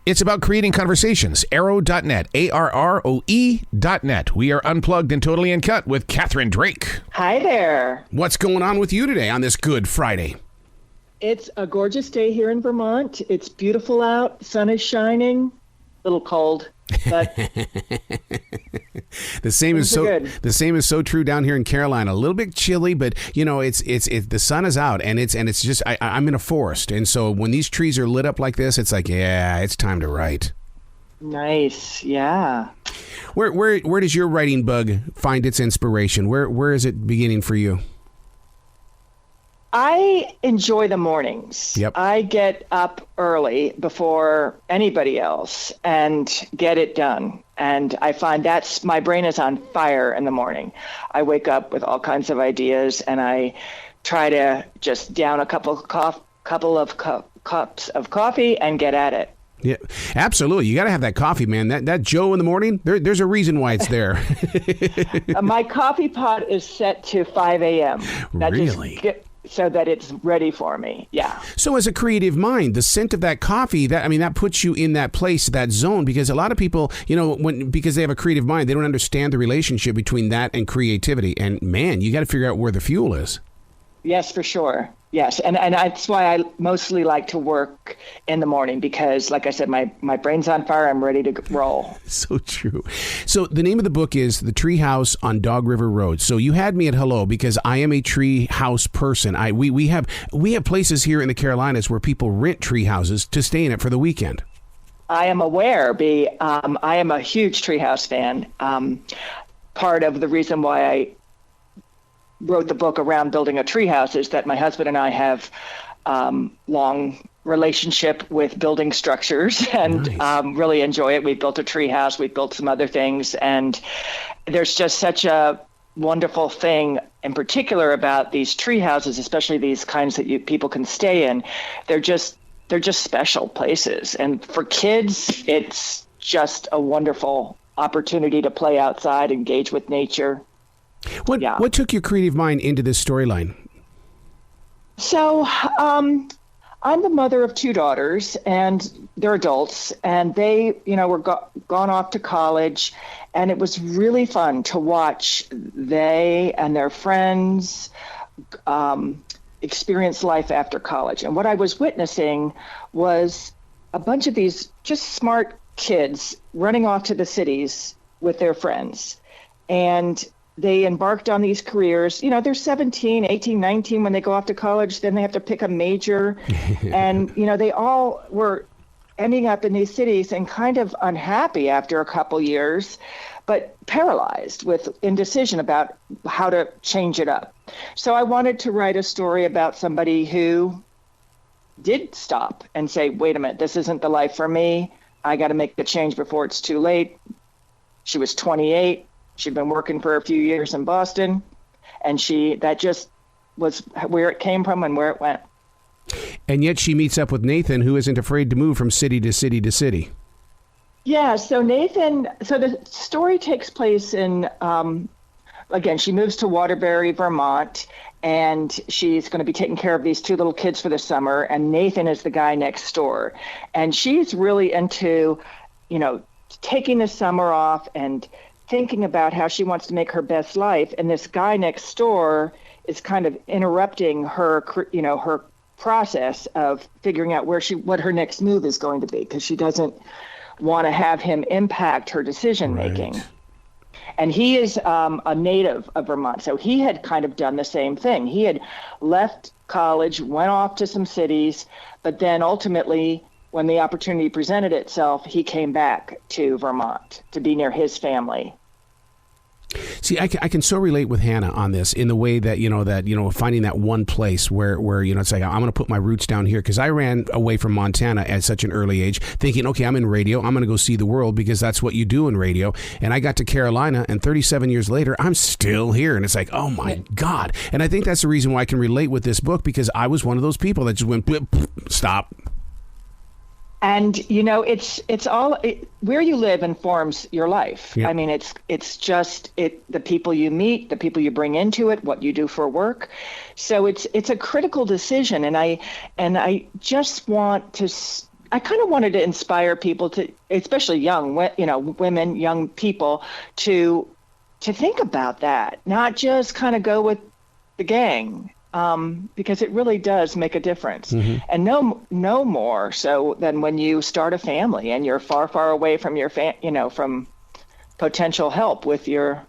It's about creating conversations. Arrow.net, ARROE.net. We are unplugged and totally uncut with Catherine Drake. Hi there. What's going on with you today on this Good Friday? It's a gorgeous day here in Vermont. It's beautiful out. Sun is shining. A little cold, but the same is so true down here in Carolina. A little bit chilly, but you know, it's the sun is out and it's just I'm in a forest, and so when these trees are lit up like this, it's like, yeah, it's time to write. Nice, yeah. Where does your writing bug find its inspiration? Where is it beginning for you? I enjoy the mornings. Yep. I get up early before anybody else and get it done. And I find my brain is on fire in the morning. I wake up with all kinds of ideas, and I try to just down a couple of cups of coffee and get at it. Yeah, absolutely. You got to have that coffee, man. That Joe in the morning, there's a reason why it's there. My coffee pot is set to 5 a.m. Really? So that it's ready for me. Yeah. So as a creative mind, the scent of that coffee, that puts you in that place, that zone, because a lot of people, because they have a creative mind, they don't understand the relationship between that and creativity. And man, you got to figure out where the fuel is. Yes, for sure. Yes. And that's why I mostly like to work in the morning, because like I said, my brain's on fire. I'm ready to roll. So true. So the name of the book is The Treehouse on Dog River Road. So you had me at hello because I am a tree house person. We have places here in the Carolinas where people rent tree houses to stay in it for the weekend. I am aware, I am a huge treehouse fan. Part of the reason why I wrote the book around building a treehouse is that my husband and I have long relationship with building structures and nice. Really enjoy it. We built a treehouse, we built some other things, and there's just such a wonderful thing in particular about these tree houses, especially these kinds that people can stay in. They're just special places, and for kids, it's just a wonderful opportunity to play outside, engage with nature. What took your creative mind into this storyline? So I'm the mother of two daughters, and they're adults, and they, were gone off to college, and it was really fun to watch they and their friends experience life after college. And what I was witnessing was a bunch of these just smart kids running off to the cities with their friends, and they embarked on these careers. They're 17, 18, 19 when they go off to college. Then they have to pick a major. And, they all were ending up in these cities and kind of unhappy after a couple years, but paralyzed with indecision about how to change it up. So I wanted to write a story about somebody who did stop and say, wait a minute, this isn't the life for me. I got to make the change before it's too late. She was 28. She'd been working for a few years in Boston, and that just was where it came from and where it went. And yet she meets up with Nathan, who isn't afraid to move from city to city to city. Yeah, so the story takes place in, again, she moves to Waterbury, Vermont, and she's going to be taking care of these two little kids for the summer, and Nathan is the guy next door. And she's really into, taking the summer off and thinking about how she wants to make her best life, and this guy next door is kind of interrupting her, her process of figuring out what her next move is going to be, because she doesn't want to have him impact her decision making. Right. And he is a native of Vermont, so he had kind of done the same thing. He had left college, went off to some cities, but then ultimately, when the opportunity presented itself, he came back to Vermont to be near his family. See, I can so relate with Hannah on this in the way that, finding that one place where it's like, I'm going to put my roots down here, because I ran away from Montana at such an early age thinking, okay, I'm in radio. I'm going to go see the world because that's what you do in radio. And I got to Carolina, and 37 years later, I'm still here. And it's like, oh my God. And I think that's the reason why I can relate with this book, because I was one of those people that just went, blip, stop. And, it's all where you live informs your life. Yeah. I mean, it's just the people you meet, the people you bring into it, what you do for work. So it's a critical decision. And I just want to I kind of wanted to inspire people to, especially women, young people, to think about that, not just kind of go with the gang, because it really does make a difference. Mm-hmm. And no more so than when you start a family and you're far, far away from your from potential help with your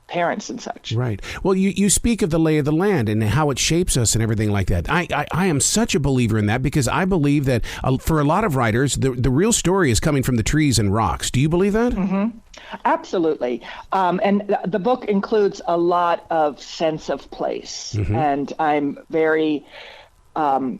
parents and such. Right. Well, you speak of the lay of the land and how it shapes us and everything like that. I am such a believer in that, because I believe that for a lot of writers, the real story is coming from the trees and rocks. Do you believe that? Mm-hmm. Absolutely. And the book includes a lot of sense of place. Mm-hmm. And I'm very, I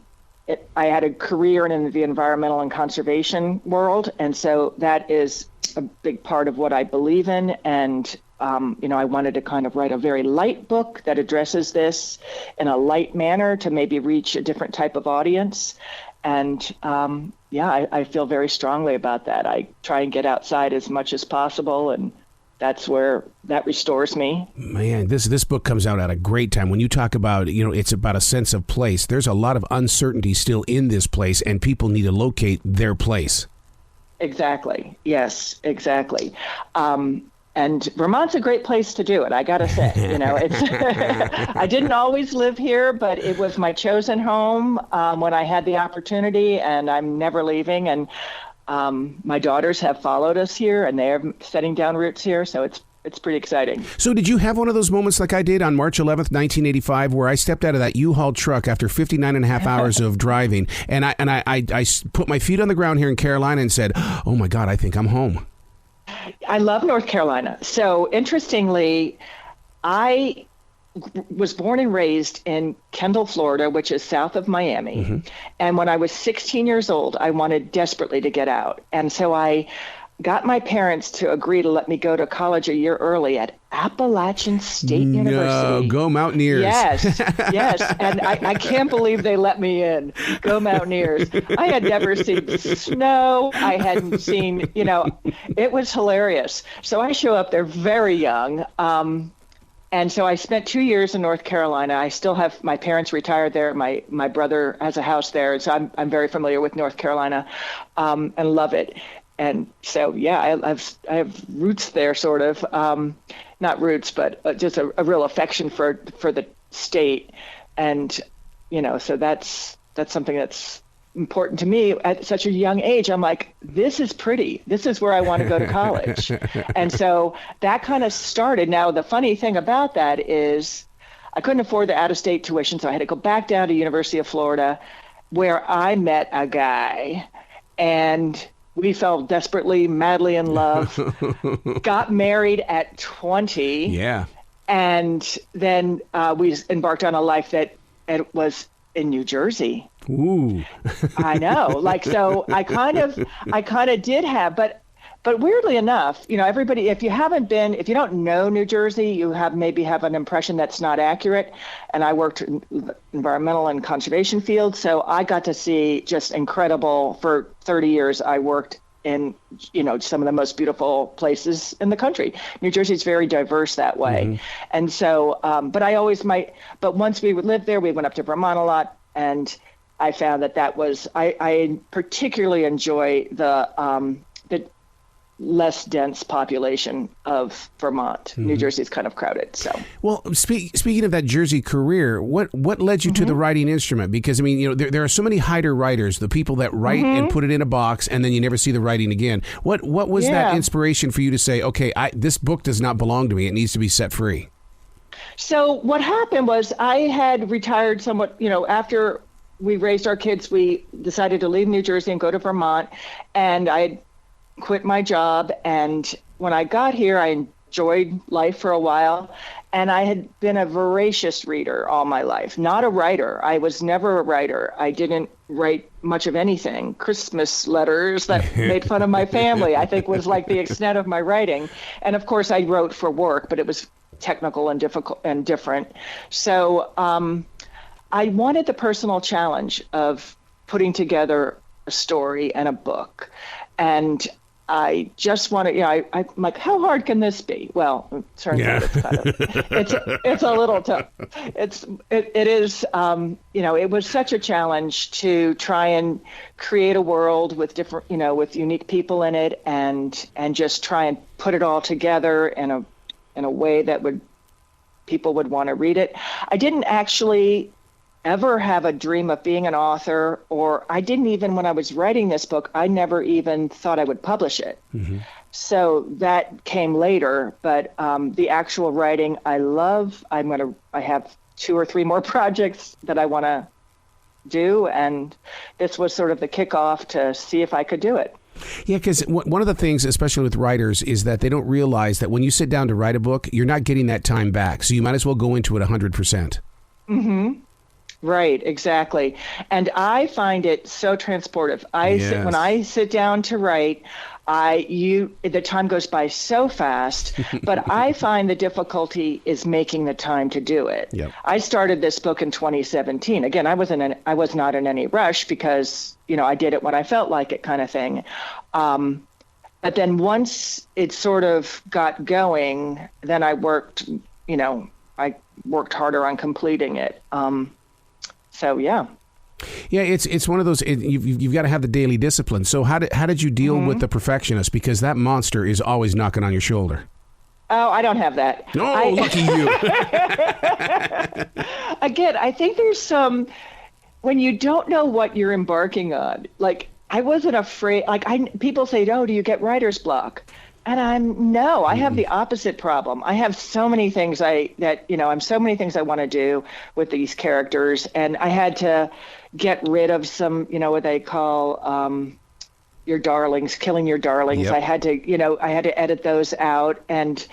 had a career in the environmental and conservation world. And so that is a big part of what I believe in. And I wanted to kind of write a very light book that addresses this in a light manner to maybe reach a different type of audience. And I feel very strongly about that. I try and get outside as much as possible, and that's where that restores me. Man, this book comes out at a great time. When you talk about, it's about a sense of place, there's a lot of uncertainty still in this place, and people need to locate their place. Exactly. Yes, exactly. And Vermont's a great place to do it, I gotta say. It's I didn't always live here, but it was my chosen home when I had the opportunity, and I'm never leaving. And my daughters have followed us here, and they're setting down roots here, so it's pretty exciting. So did you have one of those moments like I did on March 11th, 1985, where I stepped out of that U-Haul truck after 59 and a half hours of driving, and I put my feet on the ground here in Carolina and said, oh my God, I think I'm home? I love North Carolina. So interestingly, I was born and raised in Kendall, Florida, which is south of Miami. Mm-hmm. And when I was 16 years old, I wanted desperately to get out. And so I got my parents to agree to let me go to college a year early at Appalachian State University. Go Mountaineers. Yes. And I can't believe they let me in. Go Mountaineers. I had never seen snow. I hadn't seen, it was hilarious. So I show up there very young. And so I spent 2 years in North Carolina. I still have my parents retired there. My brother has a house there. So I'm very familiar with North Carolina and love it. And so, I have roots there, sort of, not roots, but just a real affection for the state. And, so that's something that's important to me at such a young age. I'm like, this is pretty. This is where I want to go to college. And so that kind of started. Now, the funny thing about that is I couldn't afford the out-of-state tuition, so I had to go back down to University of Florida, where I met a guy, and we fell desperately, madly in love, got married at 20. Yeah. And then we embarked on a life that it was in New Jersey. Ooh. I know. So I kind of did have, but weirdly enough, everybody, if you don't know New Jersey, you maybe have an impression that's not accurate. And I worked in environmental and conservation fields, so I got to see just incredible. For 30 years, I worked in, some of the most beautiful places in the country. New Jersey is very diverse that way. Mm-hmm. And so, but once we lived there, we went up to Vermont a lot, and I found that was, I particularly enjoy the less dense population of Vermont. Mm-hmm. New Jersey's kind of crowded. So, well, speaking of that Jersey career, what led you mm-hmm. to the writing instrument? Because there are so many hider writers, the people that write mm-hmm. and put it in a box, and then you never see the writing again. What was that inspiration for you to say, okay, this book does not belong to me; it needs to be set free? So what happened was I had retired somewhat. After we raised our kids, we decided to leave New Jersey and go to Vermont, and I quit my job. And when I got here, I enjoyed life for a while. And I had been a voracious reader all my life, not a writer. I was never a writer. I didn't write much of anything. Christmas letters that made fun of my family, I think, was like the extent of my writing. And of course, I wrote for work, but it was technical and difficult and different. So I wanted the personal challenge of putting together a story and a book. And I just want to, I'm like, how hard can this be? Well, it turns out it's a little tough. It is, it was such a challenge to try and create a world with different, with unique people in it, and just try and put it all together in a way that people would want to read it. I didn't actually ever have a dream of being an author, or I didn't even, when I was writing this book, I never even thought I would publish it. Mm-hmm. So that came later, but the actual writing I love. I have 2 or 3 more projects that I want to do, and this was sort of the kickoff to see if I could do it. Yeah, because one of the things, especially with writers, is that they don't realize that when you sit down to write a book, you're not getting that time back. So you might as well go into it 100%. Mm-hmm. Right, exactly. And I find it so transportive. When I sit down to write, the time goes by so fast, but I find the difficulty is making the time to do it. Yep. I started this book in 2017. Again, I was not in any rush because, I did it when I felt like it, kind of thing. But then once it sort of got going, then I worked harder on completing it. So yeah. Yeah, it's one of those. You've got to have the daily discipline. So how did you deal with the perfectionist? Because that monster is always knocking on your shoulder. Oh, I don't have that. Oh, lucky you. Again, I think there's some, when you don't know what you're embarking on. Like, I wasn't afraid. Like, people say, "Oh, do you get writer's block?" And I have the opposite problem. I have so many things I want to do with these characters, and I had to get rid of some, what they call your darlings, killing your darlings. Yep. I had to edit those out, and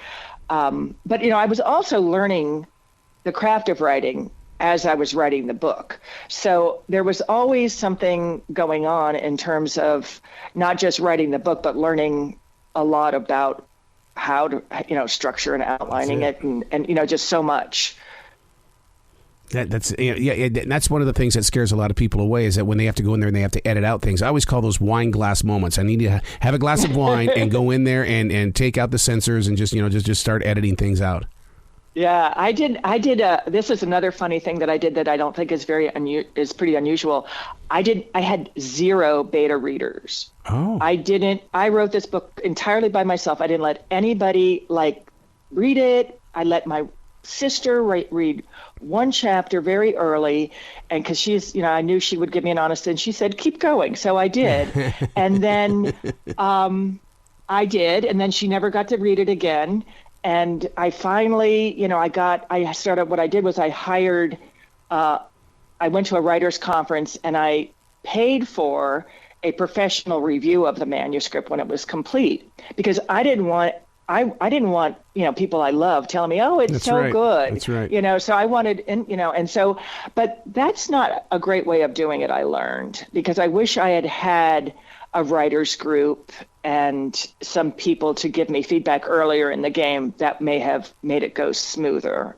but I was also learning the craft of writing as I was writing the book. So there was always something going on in terms of not just writing the book, but learning a lot about how to, structure and outlining it, and just so much. That's one of the things that scares a lot of people away, is that when they have to go in there and they have to edit out things. I always call those wine glass moments. I need to have a glass of wine and go in there and take out the censors and just start editing things out. Yeah, I did. This is another funny thing that I did that I don't think is pretty unusual. I had 0 beta readers. Oh. I wrote this book entirely by myself. I didn't let anybody read it. I let my sister read one chapter very early, and because she's, I knew she would give me an honest, and she said, "Keep going." So I did. And then I did, and then she never got to read it again. And I finally, what I did was I hired, I went to a writer's conference, and I paid for a professional review of the manuscript when it was complete, because I didn't want, people I love telling me, "Oh, it's That's so right. good." That's right. So I wanted, but that's not a great way of doing it, I learned, because I wish I had a writer's group and some people to give me feedback earlier in the game that may have made it go smoother.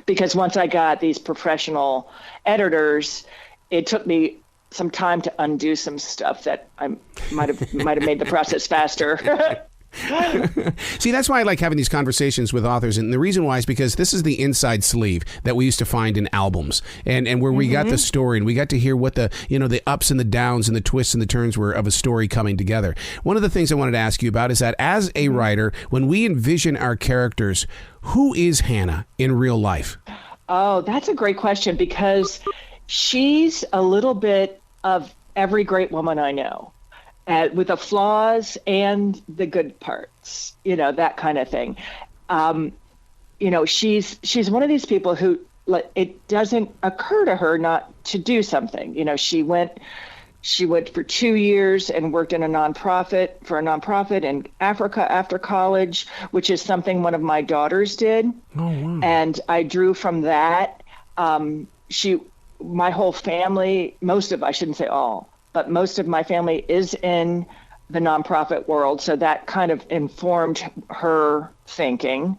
Because once I got these professional editors, it took me some time to undo some stuff that I might have made the process faster. See, that's why I like having these conversations with authors, and the reason why is because this is the inside sleeve that we used to find in albums, and where we got the story, and we got to hear what the the ups and the downs and the twists and the turns were of a story coming together. One of the things I wanted to ask you about is that as a writer, when we envision our characters, who is Hannah in real life? Oh, that's a great question, because she's a little bit of every great woman I know. With the flaws and the good parts, that kind of thing. She's one of these people who it doesn't occur to her not to do something. She went for 2 years and worked in for a nonprofit in Africa after college, which is something one of my daughters did. Oh, wow. And I drew from that. My whole family, I shouldn't say all, but most of my family is in the nonprofit world. So that kind of informed her thinking.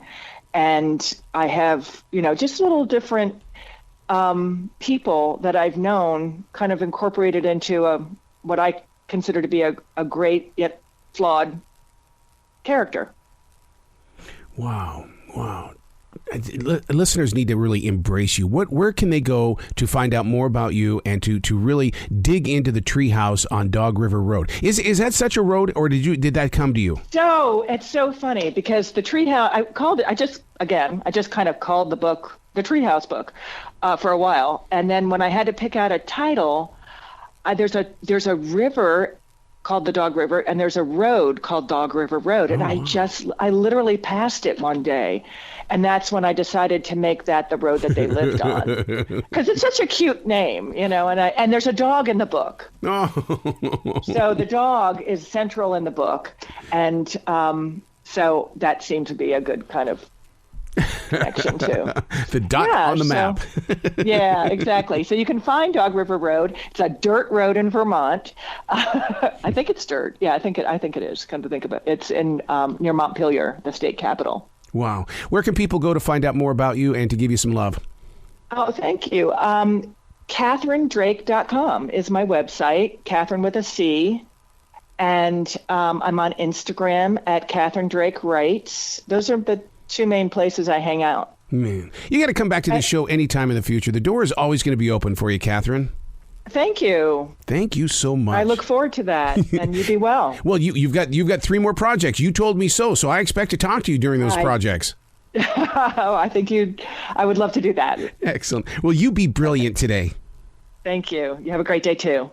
And I have, just little different people that I've known kind of incorporated into what I consider to be a great yet flawed character. Wow. Listeners need to really embrace you. Where can they go to find out more about you and to really dig into the treehouse on Dog River Road? Is that such a road, or did that come to you? So it's so funny because the treehouse, I just kind of called the book the Treehouse book for a while, and then when I had to pick out a title, there's a river called the Dog River, and there's a road called Dog River Road, and I literally passed it one day, and that's when I decided to make that the road that they lived on, because it's such a cute name, and there's a dog in the book. So the dog is central in the book, and so that seemed to be a good kind of connection too. The dot on the map. Yeah, exactly. So you can find Dog River Road. It's a dirt road in Vermont. I think it's dirt. Yeah, I think it is. Come to think of it, it's in near Montpelier, the state capital. Wow. Where can people go to find out more about you and to give you some love? Oh, thank you. CatherineDrake.com is my website. Catherine with a C. And I'm on Instagram at Catherine Drake Writes. Those are the two main places I hang out. Man, you got to come back to this show anytime in the future. The door is always going to be open for you, Catherine. Thank you. Thank you so much. I look forward to that, and you be well. Well, you've got 3 more projects. You told me so I expect to talk to you during those projects. I would love to do that. Excellent. Well, you be brilliant today. Thank you. You have a great day too.